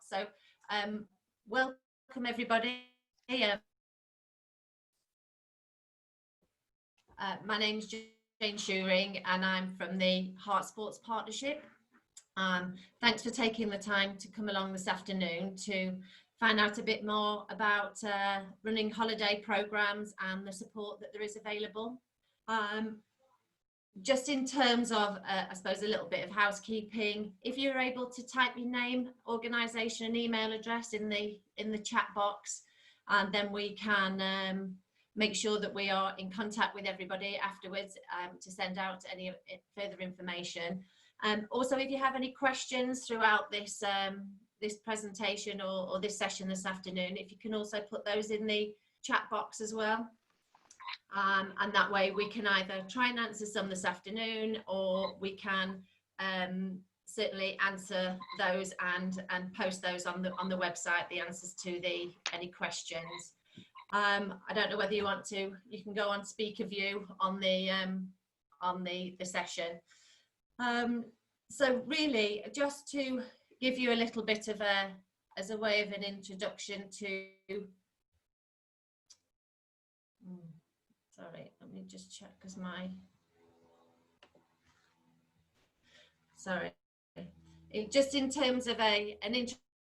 So welcome everybody. My name's Jane Shearing and I'm from the Heart Sports Partnership. Thanks for taking the time to come along this afternoon to find out a bit more about running holiday programs and the support that there is available. Just in terms of, I suppose, a little bit of housekeeping, if you're able to type your name, organisation and email address in the chat box, and then we can make sure that we are in contact with everybody afterwards to send out any further information. Also, if you have any questions throughout this this presentation or this session this afternoon, if you can also put those in the chat box as well. And that way we can either try and answer some this afternoon, or we can certainly answer those and post those on the website, the answers to any questions. I don't know whether you want to, you can go on speaker view on the session. So really, just to give you a little bit of as a way of an introduction to, sorry, let me just check because just in terms of an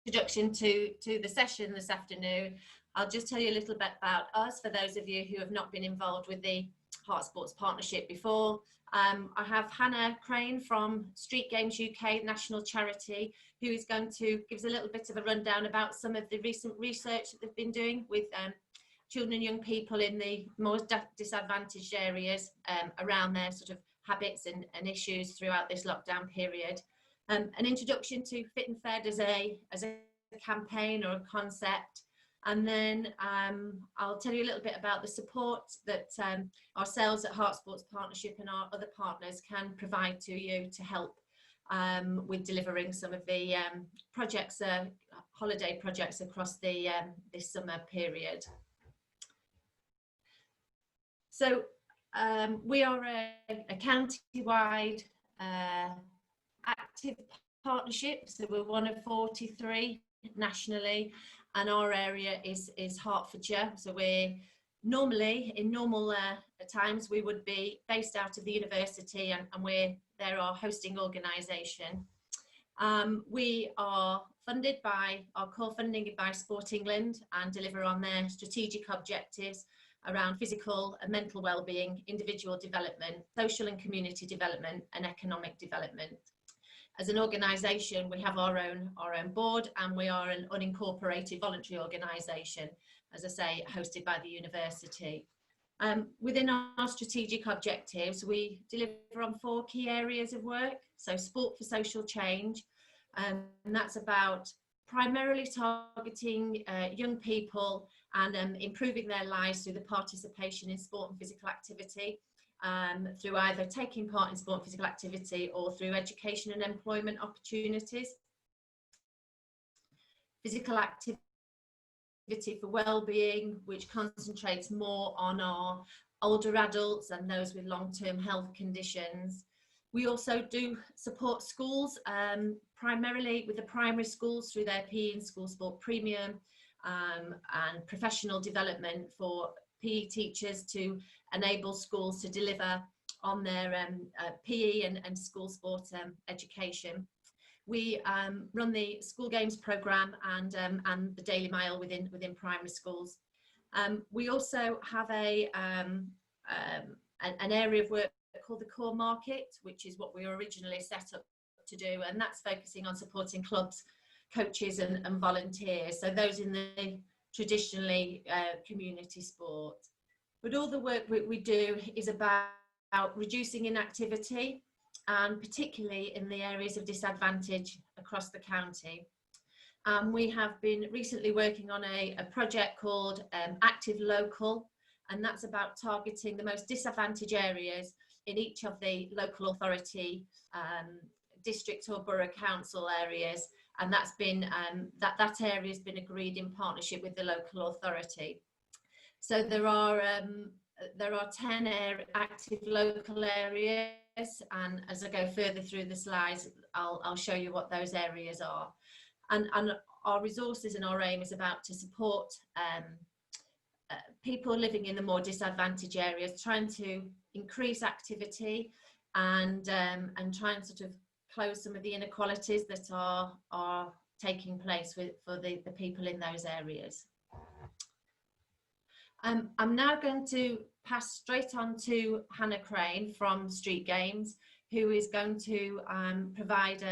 introduction to the session this afternoon, I'll just tell you a little bit about us for those of you who have not been involved with the Heart Sports Partnership before. I have Hannah Crane from Street Games UK, national charity, who is going to give us a little bit of a rundown about some of the recent research that they've been doing with children and young people in the more disadvantaged areas around their sort of habits and issues throughout this lockdown period. An introduction to Fit and Fed as a campaign or a concept. And then I'll tell you a little bit about the support that ourselves at Heart Sports Partnership and our other partners can provide to you to help with delivering some of the projects, holiday projects across the this summer period. So we are a county-wide active partnership, so we're one of 43 nationally, and our area is Hertfordshire. So we're normally, in normal times, we would be based out of the university, and they're our hosting organisation. We are funded by, our core funding by Sport England, and deliver on their strategic objectives around physical and mental well-being, individual development, social and community development, and economic development. As an organisation, we have our own board, and we are an unincorporated voluntary organisation, as I say, hosted by the university. Within our strategic objectives, we deliver on 4 key areas of work. So sport for social change, and that's about primarily targeting young people and improving their lives through the participation in sport and physical activity, through either taking part in sport and physical activity or through education and employment opportunities. Physical activity for well-being, which concentrates more on our older adults and those with long-term health conditions. We also do support schools, primarily with the primary schools through their PE and school sport premium, and professional development for PE teachers to enable schools to deliver on their PE and school sport education. We run the school games programme and the Daily Mile within primary schools. We also have an area of work called the Core Market, which is what we were originally set up to do, and that's focusing on supporting clubs, coaches and volunteers, so those in the traditionally community sport. But all the work we do is about reducing inactivity, and particularly in the areas of disadvantage across the county. We have been recently working on a project called Active Local, and that's about targeting the most disadvantaged areas in each of the local authority, district or borough council areas, and that's been that area has been agreed in partnership with the local authority. So there are 10 active local areas, and as I go further through the slides, I'll show you what those areas are. and our resources and our aim is about to support people living in the more disadvantaged areas, trying to increase activity and try and sort of close some of the inequalities that are taking place for the people in those areas. I'm now going to pass straight on to Hannah Crane from Street Games, who is going to provide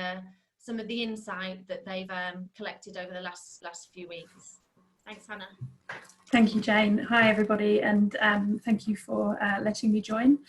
some of the insight that they've collected over the last few weeks. Thanks, Hannah. Thank you, Jane. Hi, everybody, and thank you for letting me join.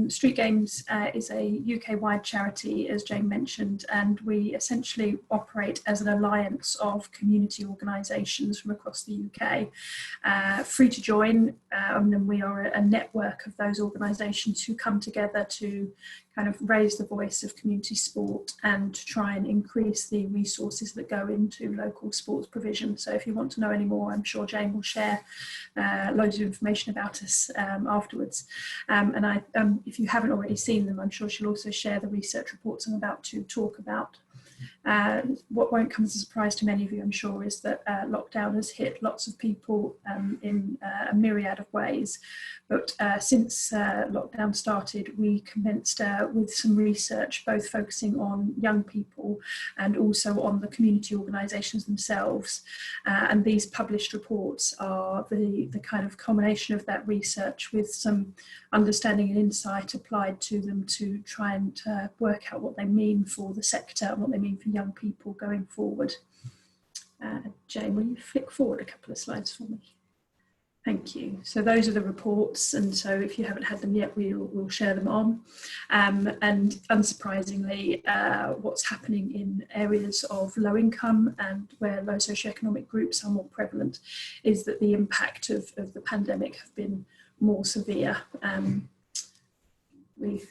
Street Games is a UK-wide charity, as Jane mentioned, and we essentially operate as an alliance of community organisations from across the UK. Free to join, and we are a network of those organisations who come together to kind of raise the voice of community sport and to try and increase the resources that go into local sports provision. So if you want to know any more, I'm sure Jane will share loads of information about us afterwards. And if you haven't already seen them, I'm sure she'll also share the research reports I'm about to talk about. What won't come as a surprise to many of you, I'm sure, is that lockdown has hit lots of people in a myriad of ways. But since lockdown started, we commenced with some research, both focusing on young people and also on the community organisations themselves. And these published reports are the kind of culmination of that research with some understanding and insight applied to them to try and work out what they mean for the sector and what they mean for young people going forward. Jane, will you flick forward a couple of slides for me? Thank you. So those are the reports, and so if you haven't had them yet, we'll share them on. And unsurprisingly, what's happening in areas of low income and where low socioeconomic groups are more prevalent is that the impact of the pandemic have been more severe. We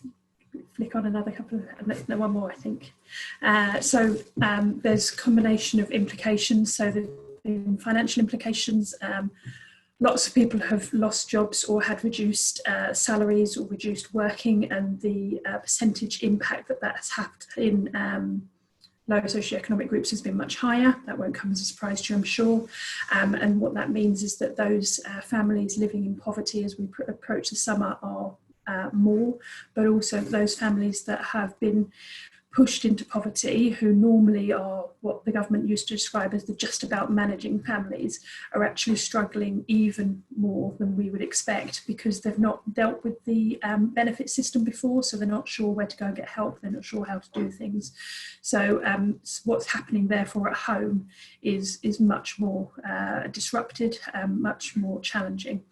flick on another couple of, no, one more, I think. There's a combination of implications. So the financial implications, lots of people have lost jobs or had reduced salaries or reduced working, and the percentage impact that has had in low socioeconomic groups has been much higher. That won't come as a surprise to you, I'm sure. And what that means is that those families living in poverty as we approach the summer are more, but also those families that have been pushed into poverty, who normally are what the government used to describe as the just about managing families, are actually struggling even more than we would expect because they've not dealt with the benefit system before, so they're not sure where to go and get help, they're not sure how to do things. So what's happening therefore at home is much more disrupted, much more challenging.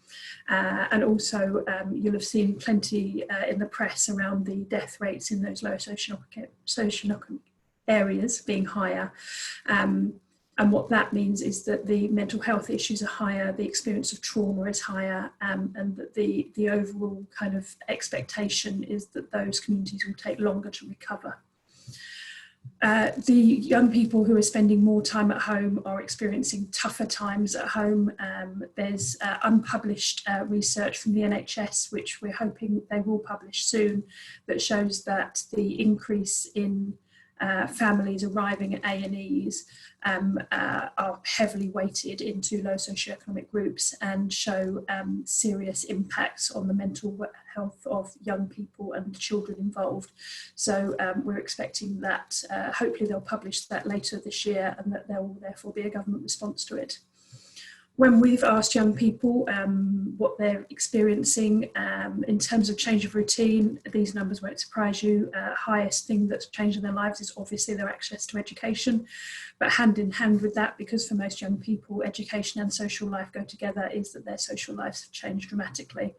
And also you'll have seen plenty in the press around the death rates in those low socioeconomic areas being higher. And what that means is that the mental health issues are higher, the experience of trauma is higher, and that the overall kind of expectation is that those communities will take longer to recover. The young people who are spending more time at home are experiencing tougher times at home. There's unpublished research from the NHS, which we're hoping they will publish soon, that shows that the increase in families arriving at A&Es are heavily weighted into low socioeconomic groups and show serious impacts on the mental health of young people and children involved. So we're expecting that hopefully they'll publish that later this year, and that there will therefore be a government response to it. When we've asked young people what they're experiencing in terms of change of routine, these numbers won't surprise you. Highest thing that's changed in their lives is obviously their access to education, but hand in hand with that, because for most young people, education and social life go together, is that their social lives have changed dramatically.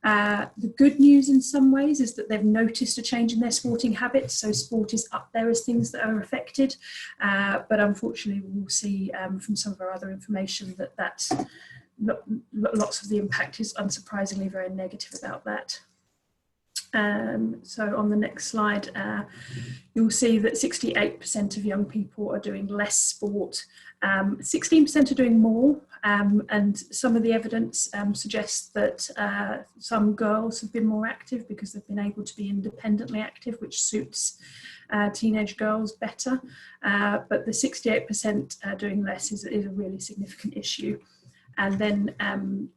The good news in some ways is that they've noticed a change in their sporting habits, so sport is up there as things that are affected, but unfortunately we'll see from some of our other information that that's lots of the impact is unsurprisingly very negative about that. So on the next slide, you'll see that 68% of young people are doing less sport, 16% are doing more, and some of the evidence suggests that some girls have been more active because they've been able to be independently active, which suits teenage girls better, but the 68% doing less is a really significant issue. And then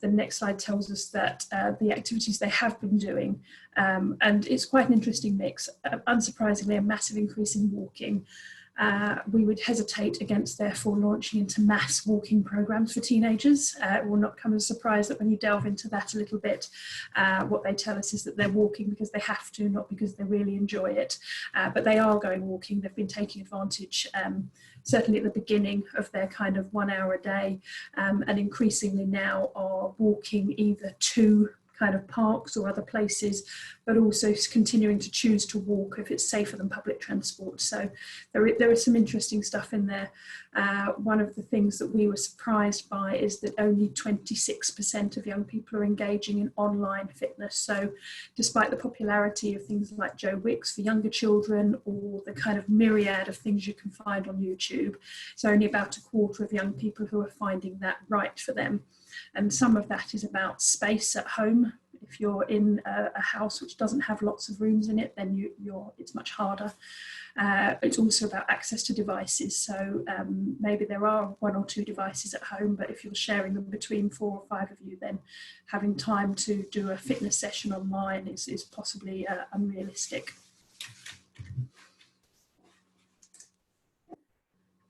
the next slide tells us that the activities they have been doing, and it's quite an interesting mix, unsurprisingly a massive increase in walking. We would hesitate against therefore launching into mass walking programs for teenagers. It will not come as a surprise that when you delve into that a little bit, what they tell us is that they're walking because they have to, not because they really enjoy it. But they are going walking. They've been taking advantage, certainly at the beginning of their kind of 1 hour a day, and increasingly now are walking either to kind of parks or other places, but also continuing to choose to walk if it's safer than public transport. So there is some interesting stuff in there. One of the things that we were surprised by is that only 26% of young people are engaging in online fitness. So despite the popularity of things like Joe Wicks for younger children or the kind of myriad of things you can find on YouTube, it's only about a quarter of young people who are finding that right for them. And some of that is about space at home. If you're in a house which doesn't have lots of rooms in it, then it's much harder. It's also about access to devices. So maybe there are 1 or 2 devices at home, but if you're sharing them between 4 or 5 of you, then having time to do a fitness session online is possibly unrealistic.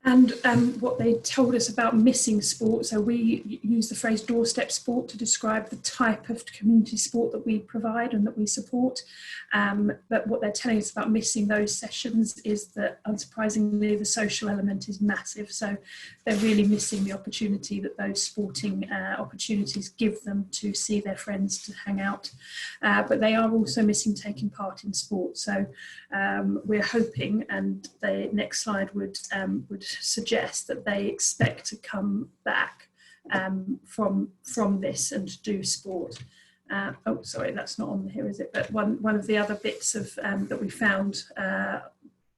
And what they told us about missing sport, so we use the phrase doorstep sport to describe the type of community sport that we provide and that we support. But what they're telling us about missing those sessions is that, unsurprisingly, the social element is massive. So they're really missing the opportunity that those sporting opportunities give them to see their friends, to hang out. But they are also missing taking part in sport. So we're hoping, and the next slide would suggest that they expect to come back from this and do sport. Oh, sorry, that's not on here, is it? But one of the other bits of that we found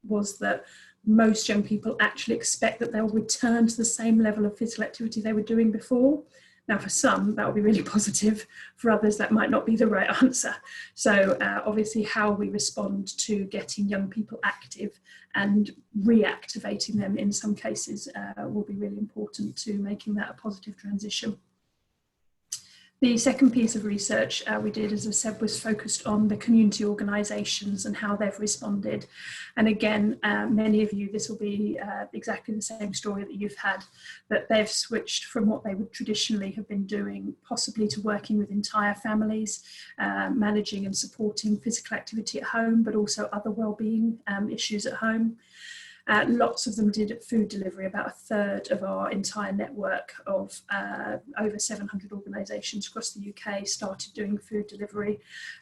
was that most young people actually expect that they'll return to the same level of physical activity they were doing before. Now, for some, that will be really positive. For others, that might not be the right answer. So obviously, how we respond to getting young people active and reactivating them in some cases will be really important to making that a positive transition. The second piece of research we did, as I said, was focused on the community organisations and how they've responded. And again, many of you, this will be exactly the same story that you've had, that they've switched from what they would traditionally have been doing, possibly to working with entire families, managing and supporting physical activity at home, but also other wellbeing issues at home. Lots of them did food delivery. About a third of our entire network of over 700 organisations across the UK started doing food delivery,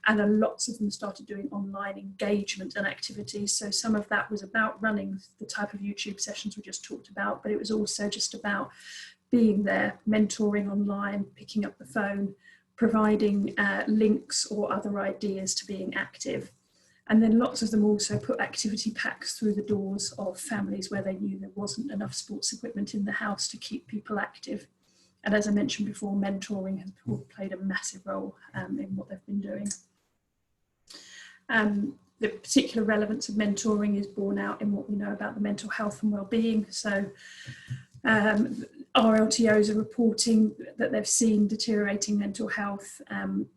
and lots of them started doing online engagement and activities. So some of that was about running the type of YouTube sessions we just talked about, but it was also just about being there, mentoring online, picking up the phone, providing links or other ideas to being active. And then lots of them also put activity packs through the doors of families where they knew there wasn't enough sports equipment in the house to keep people active. And as I mentioned before, mentoring has played a massive role in what they've been doing. The particular relevance of mentoring is borne out in what we know about the mental health and well-being. So our LTOs are reporting that they've seen deteriorating mental health.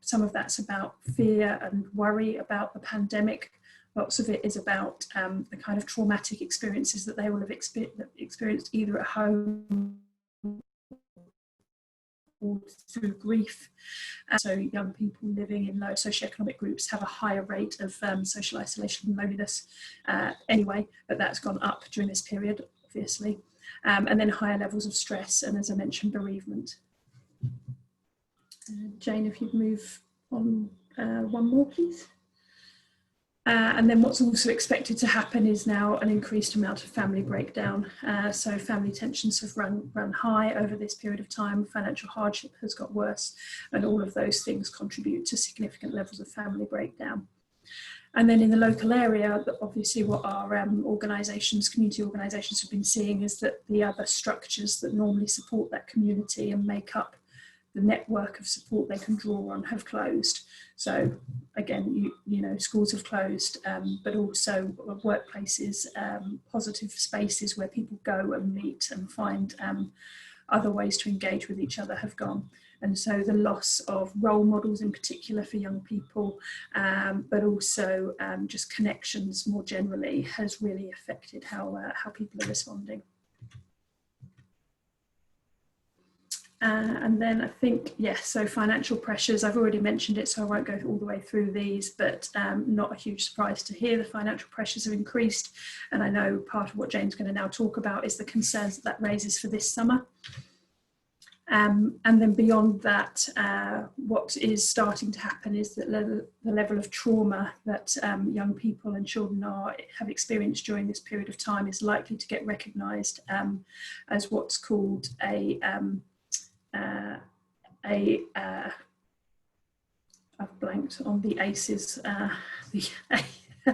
Some of that's about fear and worry about the pandemic. Lots of it is about the kind of traumatic experiences that they will have experienced either at home or through grief. So young people living in low socioeconomic groups have a higher rate of social isolation and loneliness anyway, but that's gone up during this period, obviously. And then higher levels of stress, and as I mentioned, bereavement. Jane, if you'd move on one more, please. And then what's also expected to happen is now an increased amount of family breakdown. So family tensions have run high over this period of time, financial hardship has got worse, and all of those things contribute to significant levels of family breakdown. And then in the local area, obviously what our organisations, community organisations have been seeing is that the other structures that normally support that community and make up the network of support they can draw on have closed. So again, you know, schools have closed, but also workplaces, positive spaces where people go and meet and find other ways to engage with each other have gone. And so the loss of role models in particular for young people, but also just connections more generally, has really affected how people are responding. And then I think, yes, so financial pressures, I've already mentioned it, so I won't go all the way through these, but not a huge surprise to hear the financial pressures have increased. And I know part of what Jane's going to now talk about is the concerns that that raises for this summer. And then beyond that, what is starting to happen is that the level of trauma that young people and children have experienced during this period of time is likely to get recognised as what's called I've blanked on the ACEs,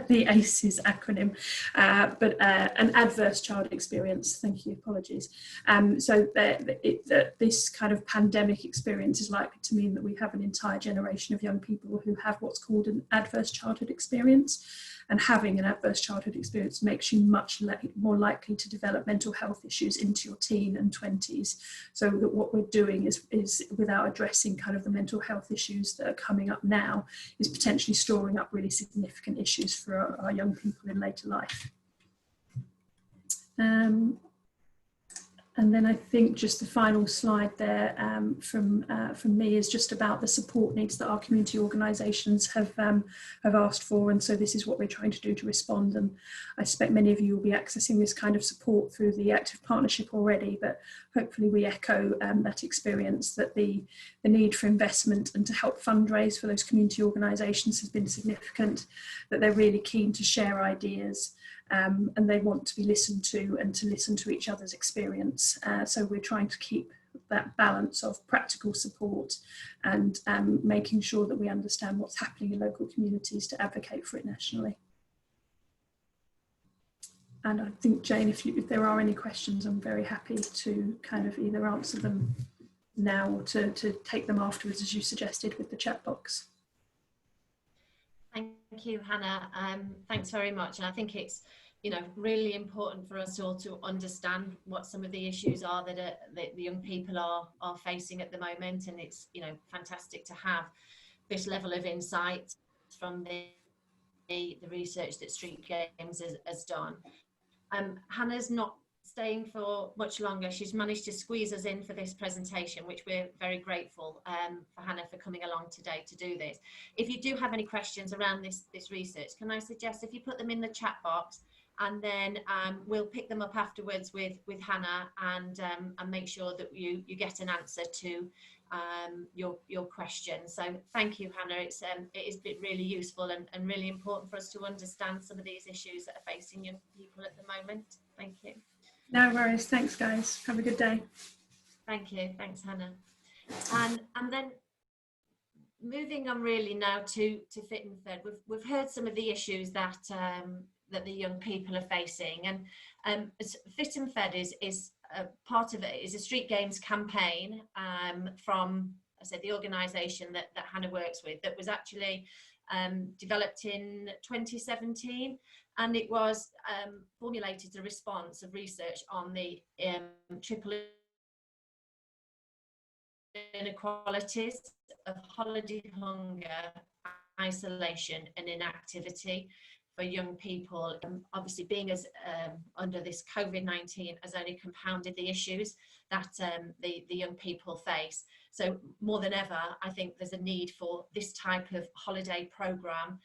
the ACEs acronym, but an adverse child experience. Thank you, apologies. So this kind of pandemic experience is likely to mean that we have an entire generation of young people who have what's called an adverse childhood experience. And having an adverse childhood experience makes you much more likely to develop mental health issues into your teen and 20s. So that what we're doing is without addressing kind of the mental health issues that are coming up now, is potentially storing up really significant issues for our young people in later life. And then I think just the final slide there from me is just about the support needs that our community organisations have asked for, and so this is what we're trying to do to respond. And I suspect many of you will be accessing this kind of support through the active partnership already, but hopefully we echo that experience that the need for investment and to help fundraise for those community organisations has been significant, that they're really keen to share ideas. And they want to be listened to and to listen to each other's experience. So we're trying to keep that balance of practical support and making sure that we understand what's happening in local communities to advocate for it nationally. And I think, Jane, if there are any questions, I'm very happy to kind of either answer them now or to take them afterwards, as you suggested with the chat box. Thank you, Hannah. Thanks very much. And I think it's, you know, really important for us all to understand what some of the issues are that the young people are facing at the moment. And it's, you know, fantastic to have this level of insight from the research that Street Games has done. Hannah's not staying for much longer. She's managed to squeeze us in for this presentation, which we're very grateful for Hannah for coming along today to do this. If you do have any questions around this research, can I suggest if you put them in the chat box, and then we'll pick them up afterwards with Hannah and make sure that you get an answer to your question. So thank you, Hannah. It has been really useful and really important for us to understand some of these issues that are facing young people at the moment. Thank you. No worries. Thanks, guys. Have a good day. Thank you. Thanks, Hannah. And then moving on really now to Fit and Fed. We've heard some of the issues that that the young people are facing, and Fit and Fed is part of it is a Street Games campaign from, I said, the organisation that Hannah works with, that was actually developed in 2017, and it was formulated as a response of research on the triple inequalities of holiday hunger, isolation and inactivity for young people. Obviously, being as under this COVID-19 has only compounded the issues that the young people face. So more than ever, I think there's a need for this type of holiday programme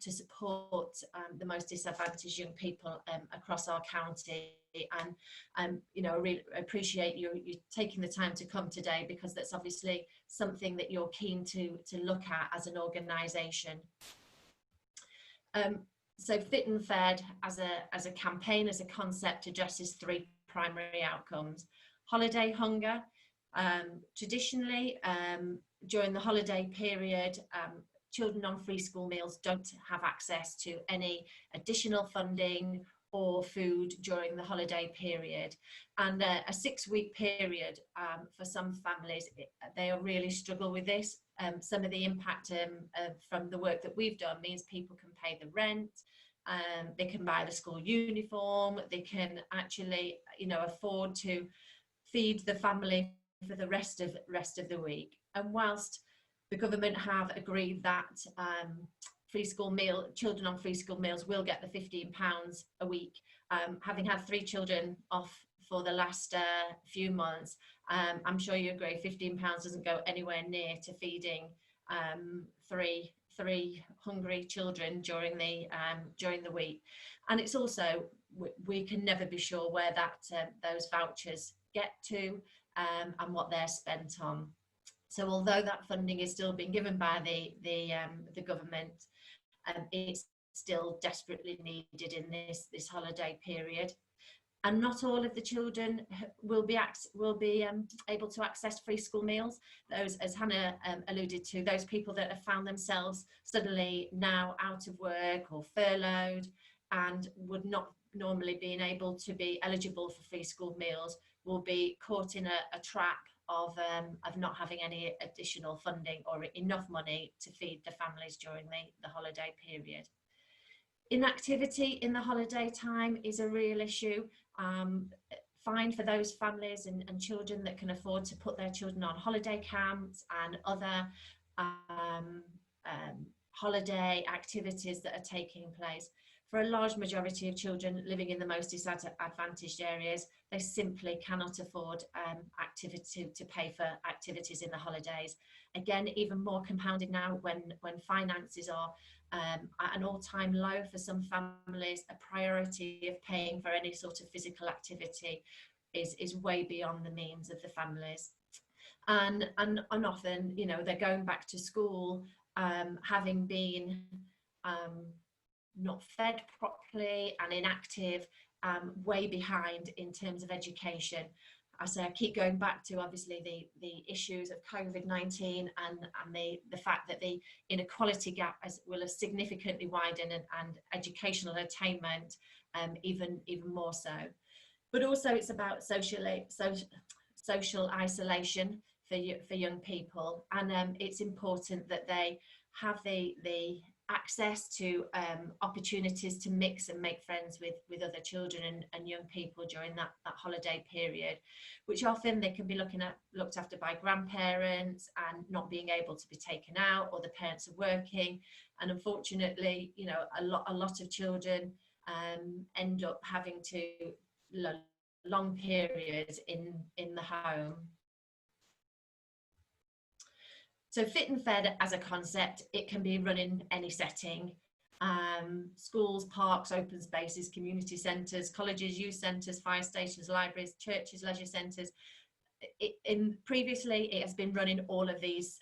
to support the most disadvantaged young people across our county. And you know, I really appreciate you taking the time to come today, because that's obviously something that you're keen to look at as an organisation. So Fit and Fed as a campaign, as a concept, addresses three primary outcomes. Holiday hunger. Traditionally, during the holiday period, children on free school meals don't have access to any additional funding or food during the holiday period. And a 6-week period, for some families, they really struggle with this. Some of the impact from the work that we've done means people can pay the rent, they can buy the school uniform, they can actually, afford to feed the family for the rest of the week. And whilst the government have agreed that children on free school meals will get the £15 a week, having had 3 children off for the last few months, I'm sure you agree £15 doesn't go anywhere near to feeding three hungry children during the week. And it's also, we can never be sure where those vouchers get to, and what they're spent on. So although that funding is still being given by the government, it's still desperately needed in this holiday period. And not all of the children will be able to access free school meals. Those, as Hannah alluded to, those people that have found themselves suddenly now out of work or furloughed and would not normally being able to be eligible for free school meals will be caught in a trap of not having any additional funding or enough money to feed the families during the holiday period. Inactivity in the holiday time is a real issue. Fine for those families and children that can afford to put their children on holiday camps and other holiday activities that are taking place. For a large majority of children living in the most disadvantaged areas, they simply cannot afford to pay for activities in the holidays. Again, even more compounded now when finances are at an all-time low for some families. A priority of paying for any sort of physical activity is way beyond the means of the families. And often, they're going back to school having been not fed properly and inactive, way behind in terms of education. I say I keep going back to obviously the issues of COVID-19 and the fact that the inequality gap will have significantly widened and educational attainment even more so. But also it's about social isolation for young people, and it's important that they have the access to opportunities to mix and make friends with other children and young people during that holiday period, which often they can be looked after by grandparents and not being able to be taken out, or the parents are working, and unfortunately a lot of children end up having to long periods in the home. So Fit and Fed as a concept, it can be run in any setting. Schools, parks, open spaces, community centres, colleges, youth centres, fire stations, libraries, churches, leisure centres. Previously, it has been run in all of these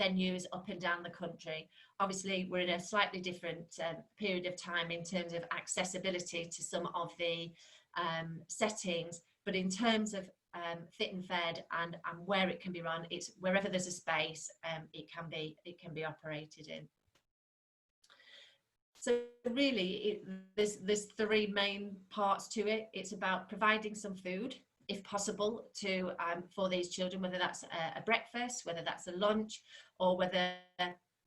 venues up and down the country. Obviously, we're in a slightly different period of time in terms of accessibility to some of the settings, but in terms of Fit and Fed and where it can be run, it's wherever there's a space, it can be operated in. So really, there's 3 main parts to it. It's about providing some food, if possible, for these children, whether that's a breakfast, whether that's a lunch, or whether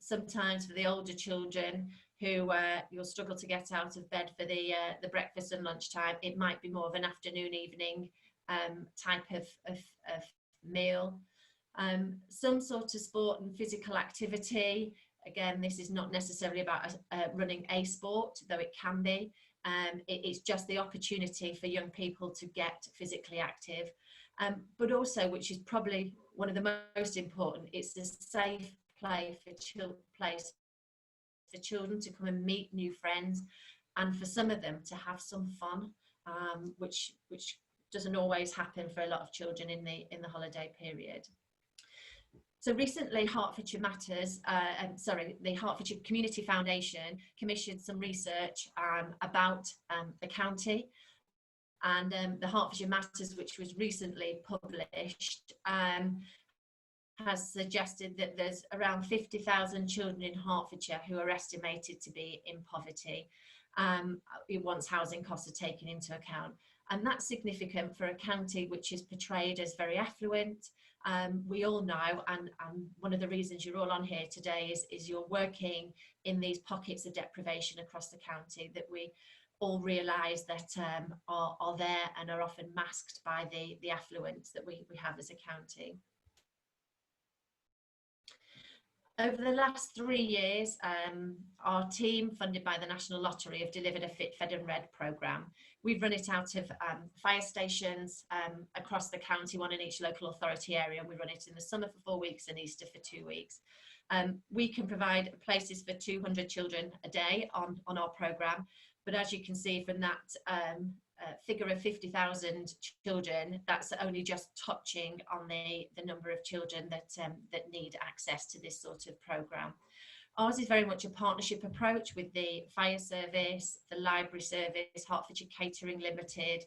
sometimes for the older children who you'll struggle to get out of bed for the breakfast and lunchtime, it might be more of an afternoon, evening type of meal. Some sort of sport and physical activity. Again, this is not necessarily about running a sport, though it can be. It's just the opportunity for young people to get physically active, but also, which is probably one of the most important, it's a safe place for children to come and meet new friends, and for some of them to have some fun, which doesn't always happen for a lot of children in the holiday period. So recently, Hertfordshire Matters, the Hertfordshire Community Foundation commissioned some research about the county, and the Hertfordshire Matters, which was recently published, has suggested that there's around 50,000 children in Hertfordshire who are estimated to be in poverty. once housing costs are taken into account. And that's significant for a county which is portrayed as very affluent. We all know, and one of the reasons you're all on here today is you're working in these pockets of deprivation across the county that we all realise that are there and are often masked by the affluence that we have as a county. Over the last 3 years, our team, funded by the National Lottery, have delivered a Fit, Fed and Read programme. We've run it out of fire stations across the county, one in each local authority area, and we run it in the summer for 4 weeks and Easter for 2 weeks. We can provide places for 200 children a day on our programme, but as you can see from that figure of 50,000 children, that's only just touching on the number of children that need access to this sort of programme. Ours is very much a partnership approach with the fire service, the library service, Hertfordshire Catering Limited,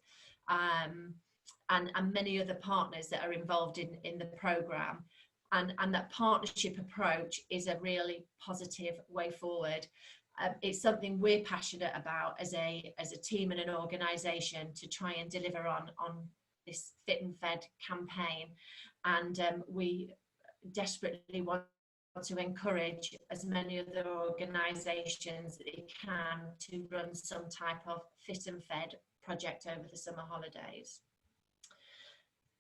and many other partners that are involved in the programme. And that partnership approach is a really positive way forward. It's something we're passionate about as a team and an organisation to try and deliver on this Fit and Fed campaign, and we desperately want to encourage as many other organisations that they can to run some type of Fit and Fed project over the summer holidays.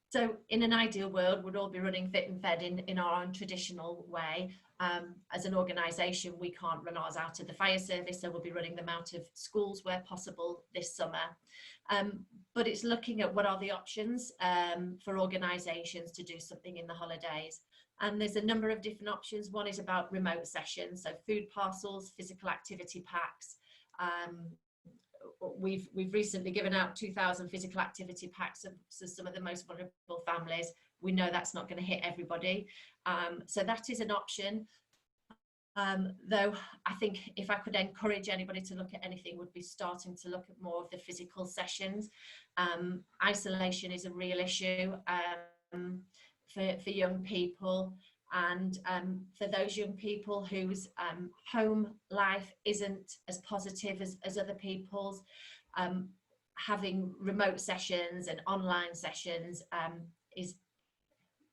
So in an ideal world, we'd all be running Fit and Fed in our own traditional way. As an organisation, we can't run ours out of the fire service, so we'll be running them out of schools where possible this summer. But it's looking at what are the options for organisations to do something in the holidays. And there's a number of different options. One is about remote sessions, so food parcels, physical activity packs. We've recently given out 2,000 physical activity packs to some of the most vulnerable families. We know that's not going to hit everybody. So that is an option. Though I think if I could encourage anybody to look at anything, would be starting to look at more of the physical sessions. Isolation is a real issue for young people. And for those young people whose home life isn't as positive as other people's, having remote sessions and online sessions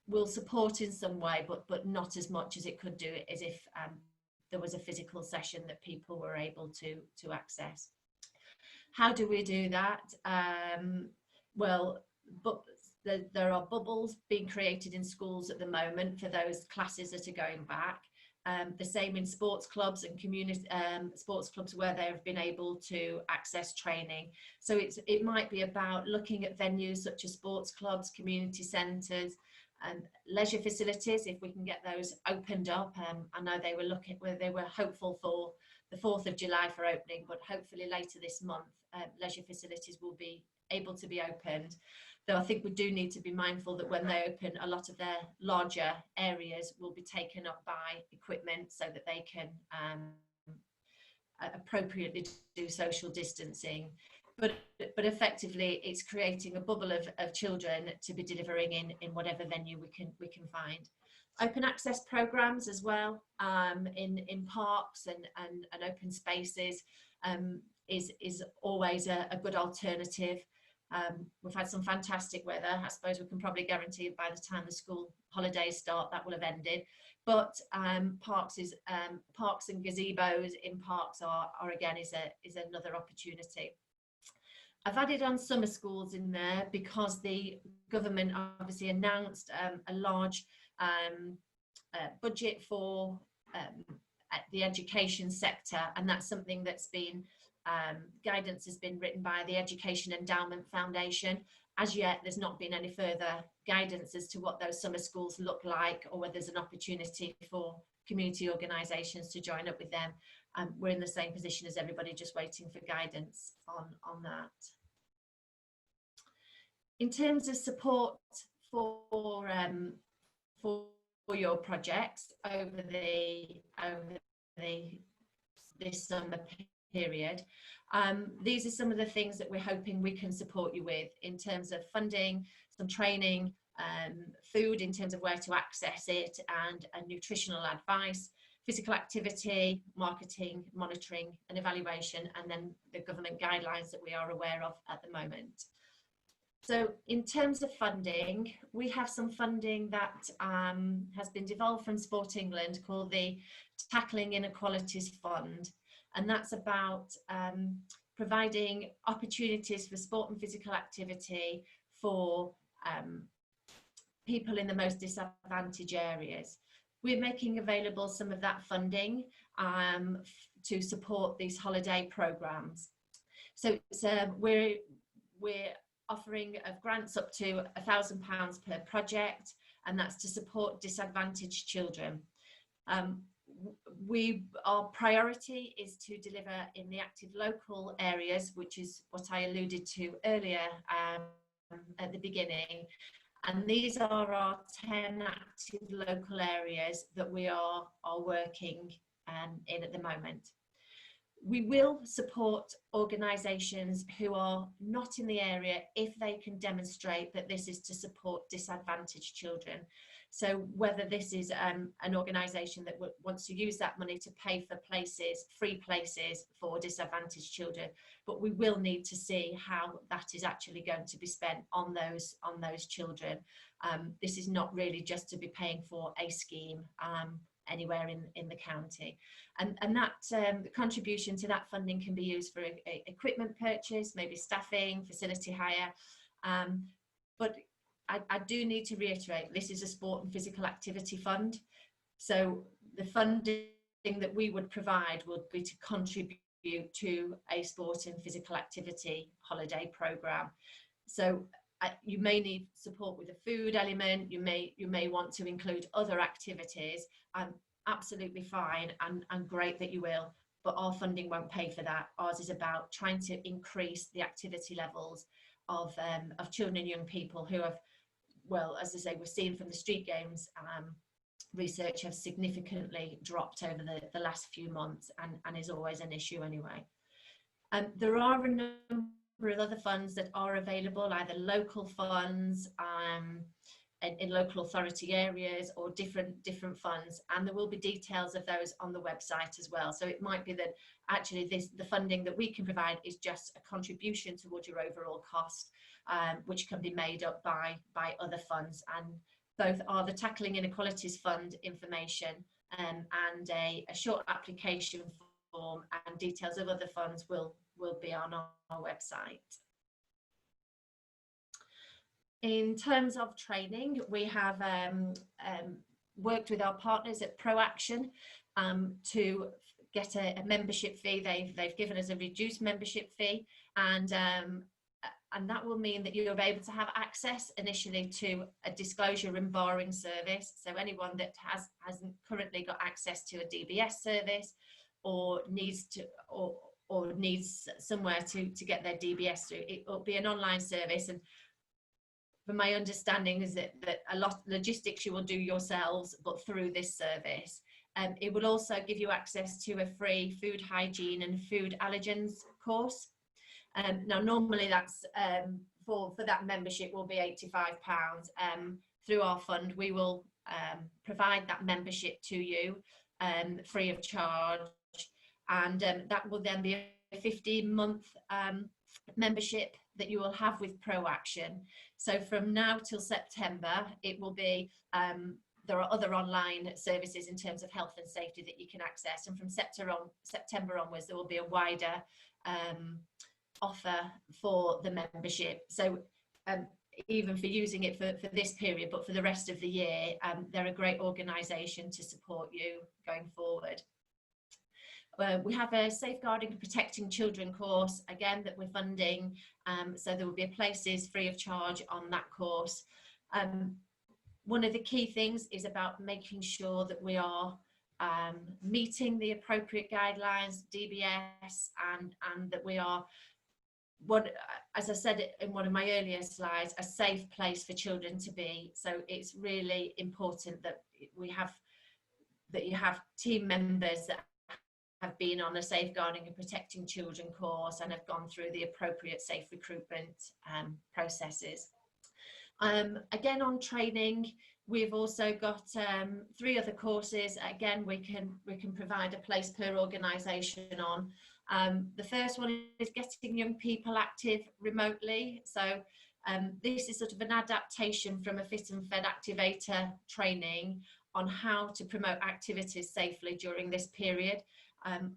will support in some way, but not as much as it could do as if there was a physical session that people were able to access. How do we do that? Well, but there are bubbles being created in schools at the moment for those classes that are going back. The same in sports clubs and community sports clubs where they have been able to access training. So it might be about looking at venues such as sports clubs, community centres, and leisure facilities, if we can get those opened up. I know they were hopeful for the 4th of July for opening, but hopefully later this month, leisure facilities will be able to be opened. Though I think we do need to be mindful that when they open, a lot of their larger areas will be taken up by equipment so that they can appropriately do social distancing. But effectively, it's creating a bubble of children to be delivering in whatever venue we can find. Open access programs as well in parks and open spaces is always a good alternative. We've had some fantastic weather. I suppose we can probably guarantee by the time the school holidays start that will have ended. But parks and gazebos in parks are again is another opportunity. I've added on summer schools in there because the government obviously announced a large budget for the education sector, and that's something that's been guidance has been written by the Education Endowment Foundation. As yet, there's not been any further guidance as to what those summer schools look like, or whether there's an opportunity for community organisations to join up with them. We're in the same position as everybody, just waiting for guidance on that. In terms of support for your projects over this summer period, these are some of the things that we're hoping we can support you with in terms of funding, some training, food in terms of where to access it, and nutritional advice, physical activity, marketing, monitoring and evaluation, and then the government guidelines that we are aware of at the moment. So in terms of funding, we have some funding that has been devolved from Sport England called the Tackling Inequalities Fund, and that's about providing opportunities for sport and physical activity for people in the most disadvantaged areas. We're making available some of that funding to support these holiday programs. So it's, we're offering of grants up to £1,000 per project, and that's to support disadvantaged children. Our priority is to deliver in the active local areas, which is what I alluded to earlier at the beginning. And these are our 10 active local areas that we are working in at the moment. We will support organisations who are not in the area if they can demonstrate that this is to support disadvantaged children. So whether this is an organisation that wants to use that money to pay for places, free places for disadvantaged children, but we will need to see how that is actually going to be spent on those children. This is not really just to be paying for a scheme anywhere in the county, and that the contribution to that funding can be used for equipment purchase, maybe staffing, facility hire, but I do need to reiterate, this is a sport and physical activity fund, so the funding that we would provide would be to contribute to a sport and physical activity holiday programme. So you may need support with a food element, you may want to include other activities, absolutely fine and great that you will, but our funding won't pay for that. Ours is about trying to increase the activity levels of children and young people who have, well, as I say, we're seeing from the street games research have significantly dropped over the last few months, and is always an issue anyway. There are a number of other funds that are available, either local funds in local authority areas or different funds, and there will be details of those on the website as well. So it might be that actually the funding that we can provide is just a contribution towards your overall cost, which can be made up by other funds, and both are the Tackling Inequalities Fund information and a short application form, and details of other funds will be on our website. In terms of training, we have worked with our partners at ProAction to get a membership fee. They've given us a reduced membership fee, and that will mean that you'll be able to have access initially to a disclosure and barring service. So anyone that hasn't currently got access to a DBS service, or needs to or needs somewhere to get their DBS through, it will be an online service. And from my understanding is that a lot of logistics you will do yourselves, but through this service. It will also give you access to a free food hygiene and food allergens course. Now normally that's for that membership will be £85. Through our fund we will provide that membership to you free of charge, and that will then be a 15-month membership that you will have with ProAction. So from now till September it will be there are other online services in terms of health and safety that you can access, and from September onwards there will be a wider offer for the membership. So even for using it for this period, but for the rest of the year, they're a great organisation to support you going forward. We have a Safeguarding and Protecting Children course, again, that we're funding, so there will be places free of charge on that course. One of the key things is about making sure that we are meeting the appropriate guidelines, DBS, and that we are, as I said in one of my earlier slides, a safe place for children to be. So it's really important that you have team members that have been on a Safeguarding and Protecting Children course and have gone through the appropriate safe recruitment processes. Again, on training, we've also got 3 other courses. Again, we can provide a place per organisation on. The first one is getting young people active remotely. So this is sort of an adaptation from a Fit and Fed activator training on how to promote activities safely during this period.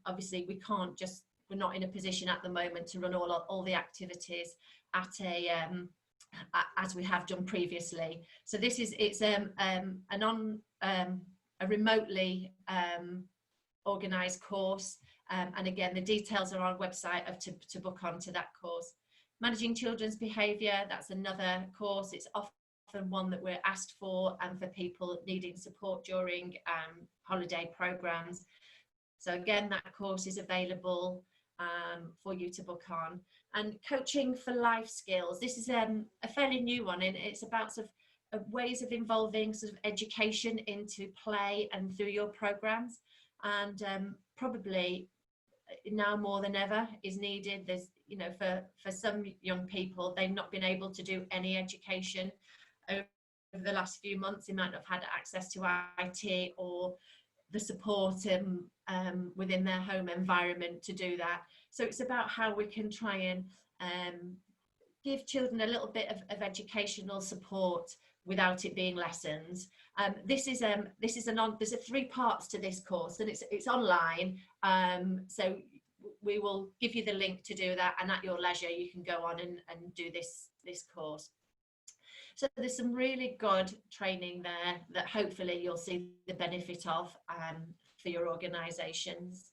Obviously, we're not in a position at the moment to run all the activities at as we have done previously. So it's a remotely organised course, and again, the details are on our website to book onto that course. Managing children's behaviour, that's another course. It's often one that we're asked for, and for people needing support during holiday programmes. So again, that course is available for you to book on. And coaching for life skills, this is a fairly new one, and it's about sort of ways of involving sort of education into play and through your programs. And probably now more than ever is needed. There's, you know, for some young people, they've not been able to do any education over the last few months. They might not have had access to IT or the support within their home environment to do that. So it's about how we can try and give children a little bit of educational support without it being lessons. There's 3 parts to this course, and it's online. So we will give you the link to do that, and at your leisure you can go on and do this course. So there's some really good training there that hopefully you'll see the benefit of for your organisations.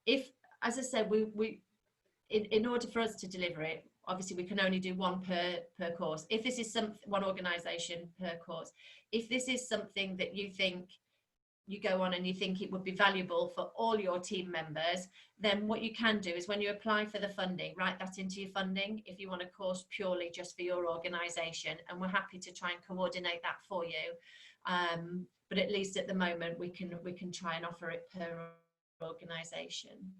If, as I said, in order for us to deliver it, obviously we can only do 1 per course. If this is one organisation per course, if this is something that you think you go on and you think it would be valuable for all your team members, then what you can do is when you apply for the funding, write that into your funding if you want a course purely just for your organisation, and we're happy to try and coordinate that for you. But at least at the moment we can try and offer it per organisation.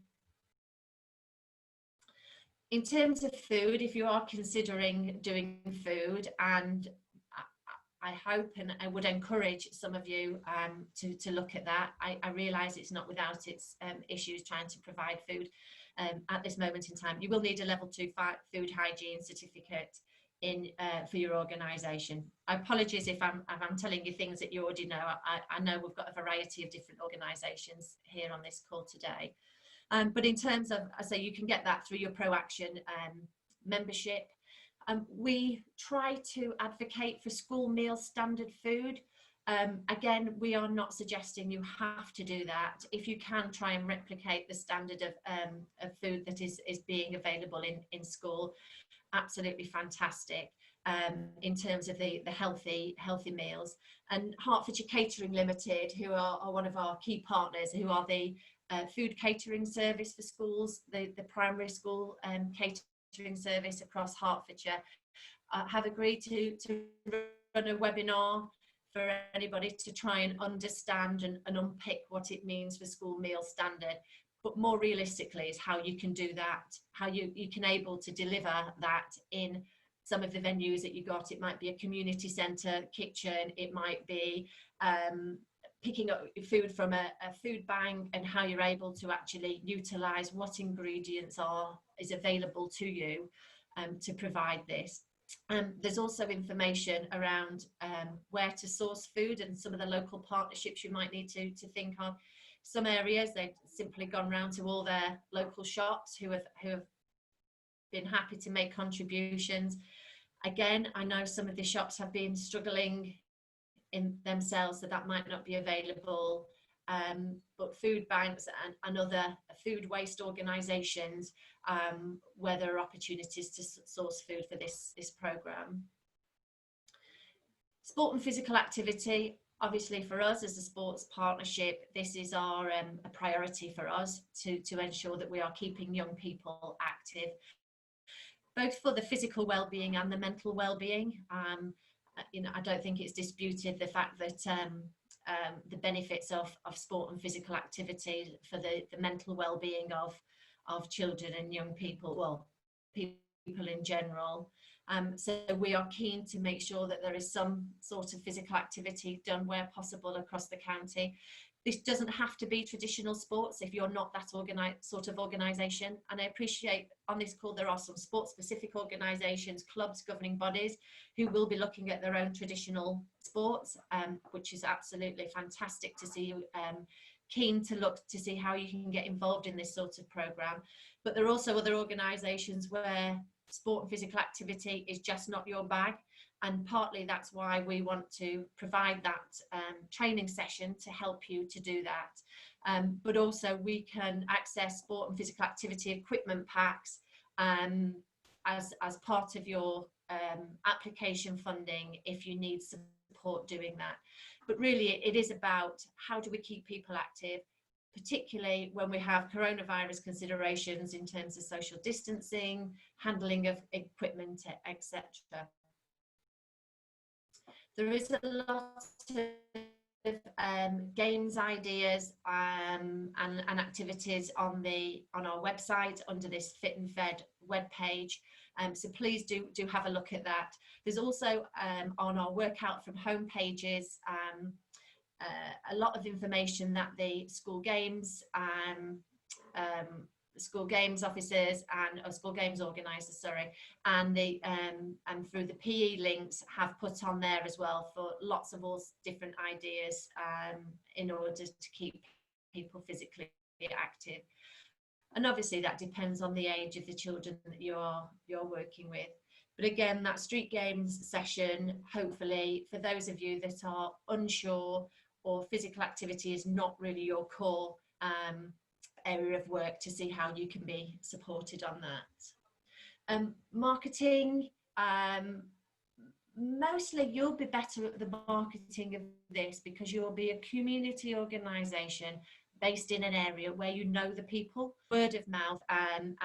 In terms of food, if you are considering doing food, and I hope and I would encourage some of you to look at that. I realise it's not without its issues trying to provide food at this moment in time. You will need a level 2 food hygiene certificate for your organisation. Apologies if I'm telling you things that you already know. I know we've got a variety of different organisations here on this call today. But in terms of, I say, you can get that through your ProAction membership. We try to advocate for school meal standard food. Again, we are not suggesting you have to do that. If you can try and replicate the standard of food that is being available in school, absolutely fantastic in terms of the healthy meals. And Hertfordshire Catering Limited, who are one of our key partners, who are the food catering service for schools, the primary school catering service across Hertfordshire, have agreed to run a webinar for anybody to try and understand and unpick what it means for school meal standard. But more realistically is how you can do that, how you can able to deliver that in some of the venues that you got. It might be a community centre kitchen, it might be picking up food from a food bank, and how you're able to actually utilise what ingredients is available to you to provide this. There's also information around where to source food and some of the local partnerships you might need to think of. Some areas they've simply gone round to all their local shops who have been happy to make contributions. Again, I know some of the shops have been struggling in themselves, so that might not be available, but food banks and other food waste organisations, where there are opportunities to source food for this programme. Sport and physical activity, obviously for us as a sports partnership, this is our a priority for us to ensure that we are keeping young people active, both for the physical well-being and the mental well-being. You know, I don't think it's disputed the fact that the benefits of sport and physical activity for the mental well-being of children and young people, well, people in general. So we are keen to make sure that there is some sort of physical activity done where possible across the county. This doesn't have to be traditional sports if you're not that sort of organisation. And I appreciate on this call there are some sport-specific organisations, clubs, governing bodies who will be looking at their own traditional sports, which is absolutely fantastic to see. Keen to look to see how you can get involved in this sort of programme. But there are also other organisations where sport and physical activity is just not your bag, and partly that's why we want to provide that training session to help you to do that. But also we can access sport and physical activity equipment packs as part of your application funding if you need support doing that. But really it is about how do we keep people active, particularly when we have coronavirus considerations in terms of social distancing, handling of equipment, etc. There is a lot of games ideas and activities on our website under this Fit and Fed webpage. So please do have a look at that. There's also on our workout from home pages a lot of information that the school games officers and school games organisers, and through the PE links have put on there as well for lots of all different ideas in order to keep people physically active. And obviously that depends on the age of the children that you're working with. But again, that street games session, hopefully for those of you that are unsure or physical activity is not really your core area of work, to see how you can be supported on that. Marketing, mostly you'll be better at the marketing of this because you'll be a community organisation based in an area where you know the people. Word of mouth, and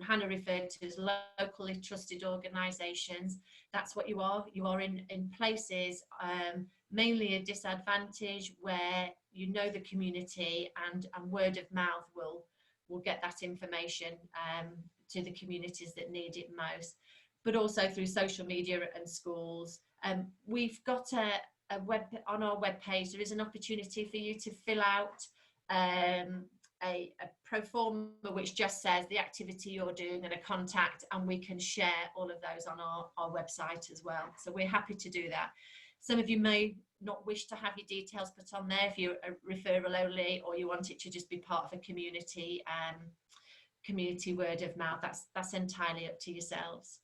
Hannah referred to as locally trusted organisations. That's what you are. You are in places mainly a disadvantage where you know the community, and word of mouth will get that information to the communities that need it most. But also through social media and schools. We've got a web on our webpage. There is an opportunity for you to fill out a pro forma which just says the activity you're doing and a contact, and we can share all of those on our website as well. So we're happy to do that. Some of you may not wish to have your details put on there if you're a referral only, or you want it to just be part of a community word of mouth. That's entirely up to yourselves.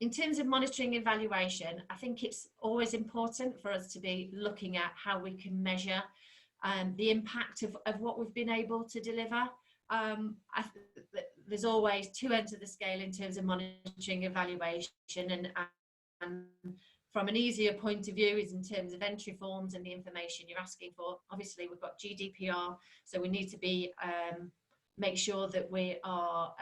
In terms of monitoring evaluation, I think it's always important for us to be looking at how we can measure the impact of what we've been able to deliver. There's always two ends of the scale in terms of monitoring evaluation, and from an easier point of view is in terms of entry forms and the information you're asking for. Obviously we've got GDPR, so we need to be make sure that we are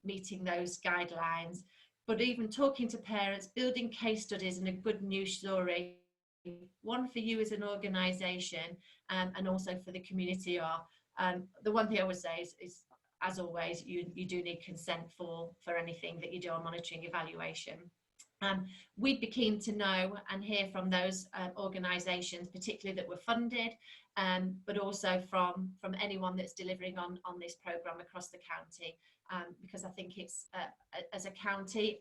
meeting those guidelines. But even talking to parents, building case studies and a good news story, one for you as an organisation and also for the community are, the one thing I would say is as always, you do need consent for anything that you do on monitoring evaluation. We'd be keen to know and hear from those organisations, particularly that were funded, but also from anyone that's delivering on this programme across the county, because I think it's, as a county,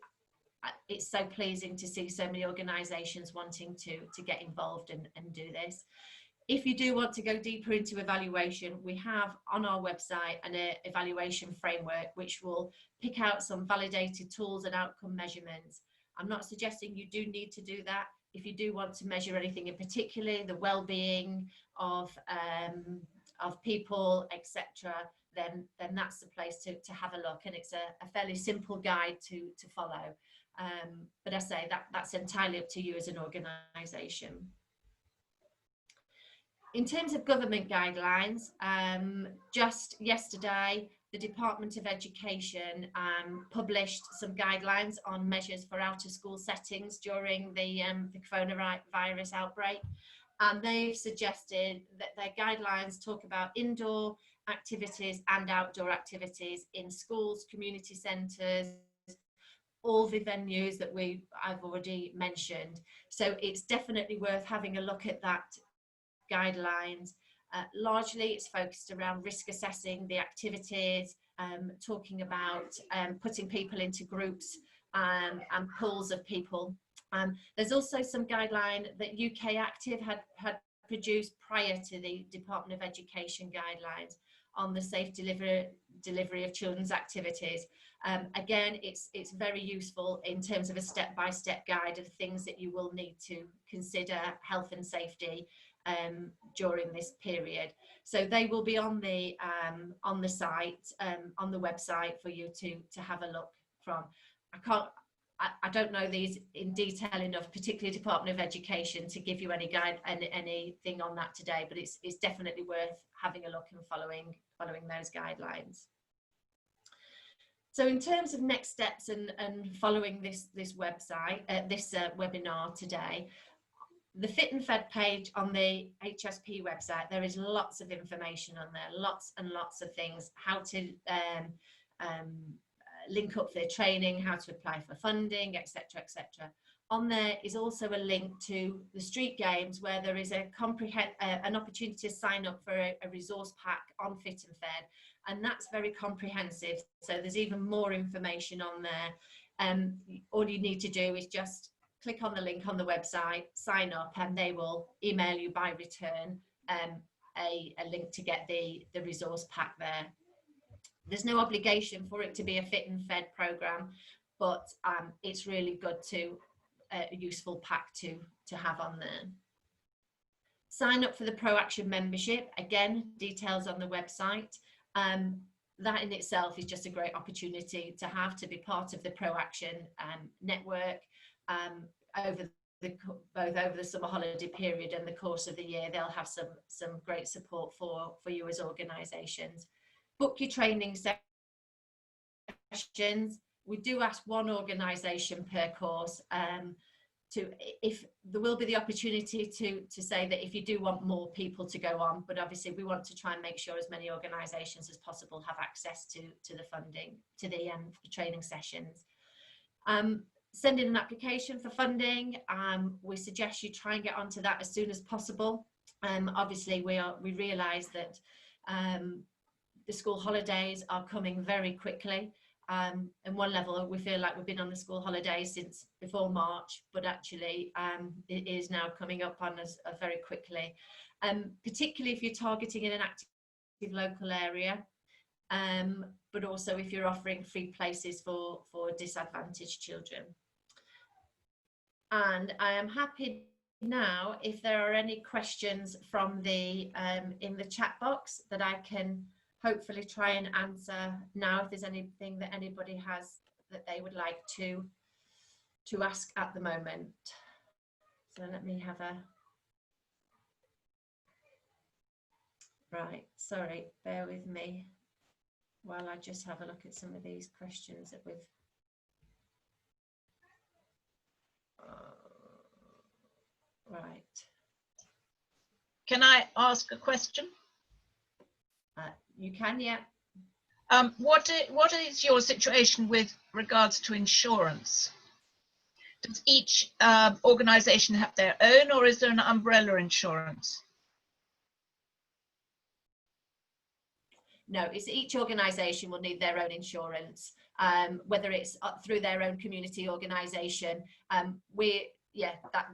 it's so pleasing to see so many organisations wanting to get involved and do this. If you do want to go deeper into evaluation, we have on our website an evaluation framework which will pick out some validated tools and outcome measurements. I'm not suggesting you do need to do that. If you do want to measure anything in particular, the well-being of people, etc., then that's the place to have a look, and it's a fairly simple guide to follow. But I say that's entirely up to you as an organisation. In terms of government guidelines, just yesterday, the Department of Education published some guidelines on measures for out-of-school settings during the coronavirus outbreak. And they've suggested that their guidelines talk about indoor activities and outdoor activities in schools, community centres, all the venues that I've already mentioned. So it's definitely worth having a look at that guidelines. Largely it's focused around risk assessing the activities, talking about putting people into groups and pools of people. There's also some guideline that UK Active had produced prior to the Department of Education guidelines on the safe delivery of children's activities. Again, it's very useful in terms of a step-by-step guide of things that you will need to consider health and safety during this period. So they will be on the site, on the website for you to have a look from. I don't know these in detail enough, particularly Department of Education, to give you any guide and anything on that today, but it's definitely worth having a look and following those guidelines. So in terms of next steps and following this website, this webinar today, the Fit and Fed page on the HSP website, there is lots of information on there, lots and lots of things, how to link up for training, how to apply for funding, etc., etc. On there is also a link to the street games, where there is an opportunity to sign up for a resource pack on Fit and Fed, and that's very comprehensive. So there's even more information on there. All you need to do is just click on the link on the website, sign up, and they will email you by return a link to get the resource pack there. There's no obligation for it to be a Fit and Fed program, but it's really good to a useful pack to have on there. Sign up for the Pro Action membership. Again, details on the website. That in itself is just a great opportunity to be part of the Pro Action network. Both over the summer holiday period and the course of the year, they'll have some great support for you as organisations. Book your training sessions. We do ask one organisation per course. If there will be the opportunity to say that if you do want more people to go on, but obviously we want to try and make sure as many organisations as possible have access to the funding, to the training sessions. Send in an application for funding. We suggest you try and get onto that as soon as possible. Obviously we realise that the school holidays are coming very quickly. And one level, we feel like we've been on the school holidays since before March, but actually it is now coming up on us very quickly. Particularly if you're targeting in an active local area, but also if you're offering free places for disadvantaged children. And I am happy now if there are any questions from the in the chat box that I can hopefully try and answer now, if there's anything that anybody has that they would like to ask at the moment. So let me have a, right, sorry, bear with me while I just have a look at some of these questions that we've, right. Can I ask a question? You can, yeah. What is your situation with regards to insurance? Does each organisation have their own, or is there an umbrella insurance? No, it's each organisation will need their own insurance, whether it's through their own community organisation.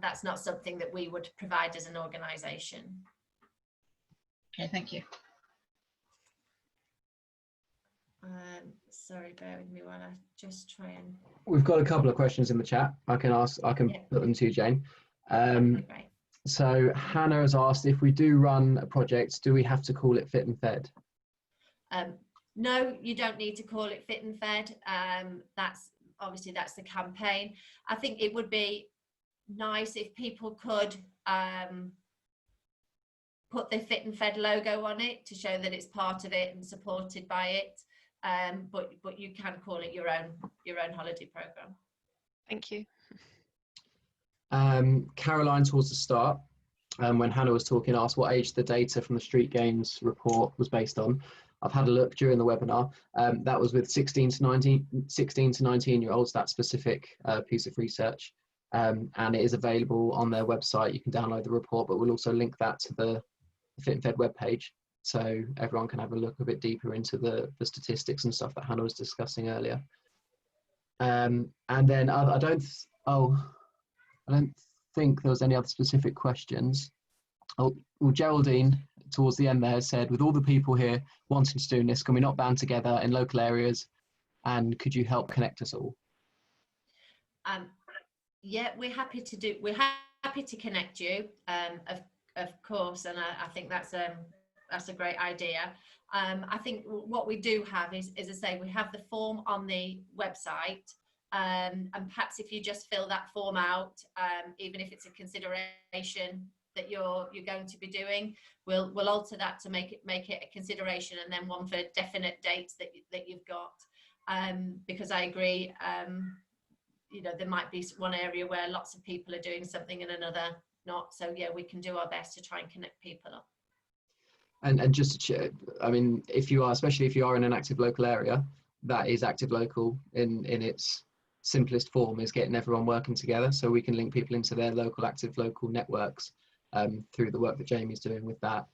That's not something that we would provide as an organisation. Okay, thank you. Sorry, bear with me while I just try and. We've got a couple of questions in the chat. I can put them to you, Jane. Great. So Hannah has asked, if we do run a project, do we have to call it Fit and Fed? No, you don't need to call it Fit and Fed. That's the campaign. I think it would be nice if people could put the Fit and Fed logo on it to show that it's part of it and supported by it. But you can call it your own holiday program. Thank you. Caroline, towards the start, when Hannah was talking, asked what age the data from the Street Games report was based on. I've had a look during the webinar. That was with 16 to 19-year-olds, that specific piece of research. And it is available on their website. You can download the report, but we'll also link that to the Fit and Fed webpage, so everyone can have a look a bit deeper into the statistics and stuff that Hannah was discussing earlier. And then I don't think there was any other specific questions. Oh, well, Geraldine, towards the end there, said, with all the people here wanting to do this, can we not band together in local areas, and could you help connect us all? Yeah, we're happy to connect you, of course, and I think that's a great idea. I think what we do have is, as I say, we have the form on the website, and perhaps if you just fill that form out, even if it's a consideration that you're going to be doing, we'll alter that to make it a consideration, and then one for definite dates that you've got, because I agree, you know, there might be one area where lots of people are doing something and another not, so yeah, we can do our best to try and connect people up. And just to check, I mean, if you are, especially if you are in an active local area, that is active local in its simplest form, is getting everyone working together, so we can link people into their local active local networks through the work that Jamie's doing with that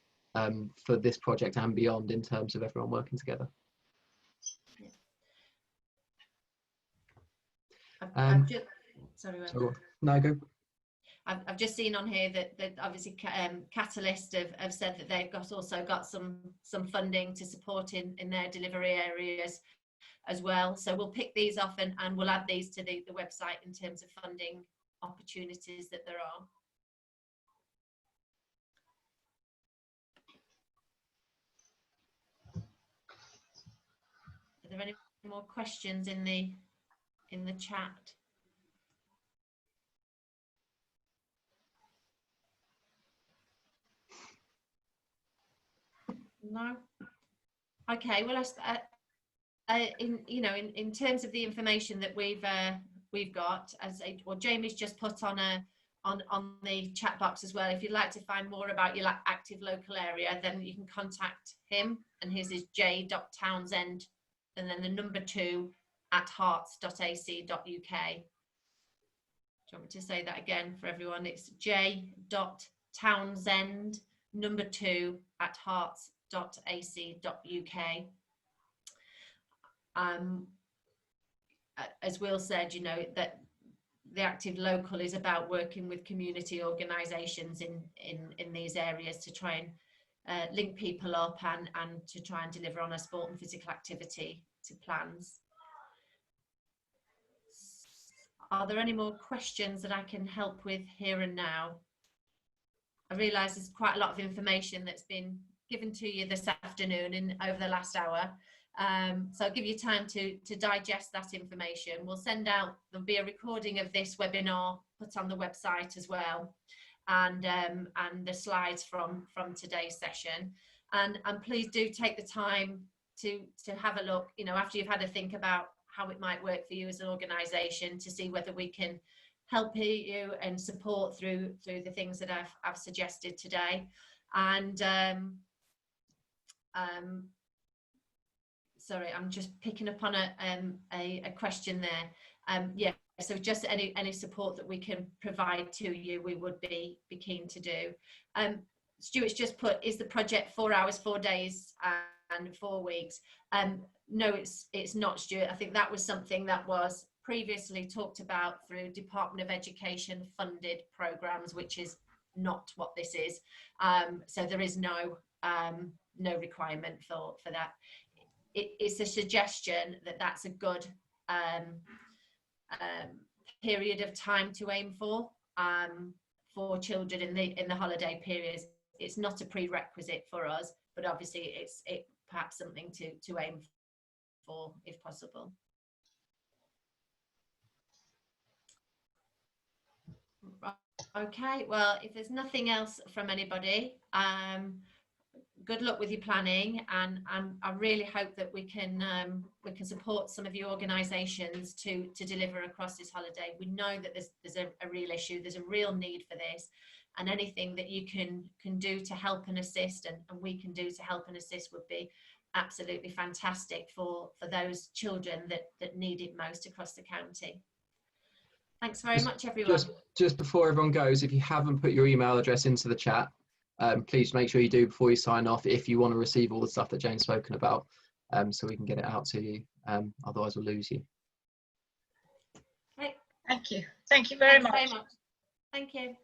for this project and beyond, in terms of everyone working together. I've just, sorry, no, go. I've just seen on here that obviously Catalyst have said that they've also got some funding to support in their delivery areas as well. So we'll pick these off and we'll add these to the website in terms of funding opportunities that there are. Are there any more questions in the chat? No. Okay. Well, in terms of the information that we've got, Jamie's just put on the chat box as well. If you'd like to find more about your active local area, then you can contact him, and his is j.townsend and then the number 2 @hearts.ac.uk. Do you want me to say that again for everyone? It's j.townsend number 2 @hearts.ac.uk. As Will said, you know, that the active local is about working with community organisations in these areas to try and link people up and to try and deliver on a sport and physical activity to plans. Are there any more questions that I can help with here and now? I realise there's quite a lot of information that's been given to you this afternoon and over the last hour. So I'll give you time to digest that information. We'll send out, there'll be a recording of this webinar put on the website as well, and the slides from today's session. And please do take the time to have a look, you know, after you've had a think about how it might work for you as an organisation, to see whether we can help you and support through the things that I've suggested today. And sorry, I'm just picking up on a question there. Yeah, so just any support that we can provide to you, we would be keen to do. Stuart's just put, is the project 4 hours, 4 days and 4 weeks? No, it's not, Stuart. I think that was something that was previously talked about through Department of Education funded programs, which is not what this is. So there is no requirement for that. It's a suggestion that that's a good period of time to aim for children in the holiday periods. It's not a prerequisite for us, but obviously it's perhaps something to aim for if possible. Okay, well, if there's nothing else from anybody, good luck with your planning, and I really hope that we can support some of your organisations to deliver across this holiday. We know that there's a real issue, there's a real need for this, and anything that you can do to help and assist, and we can do to help and assist, would be absolutely fantastic for those children that need it most across the county. Thanks very much, everyone. Just before everyone goes, if you haven't put your email address into the chat, please make sure you do before you sign off, if you want to receive all the stuff that Jane's spoken about, so we can get it out to you. Otherwise we'll lose you. Okay. Thank you. Thank you very much. Thank you.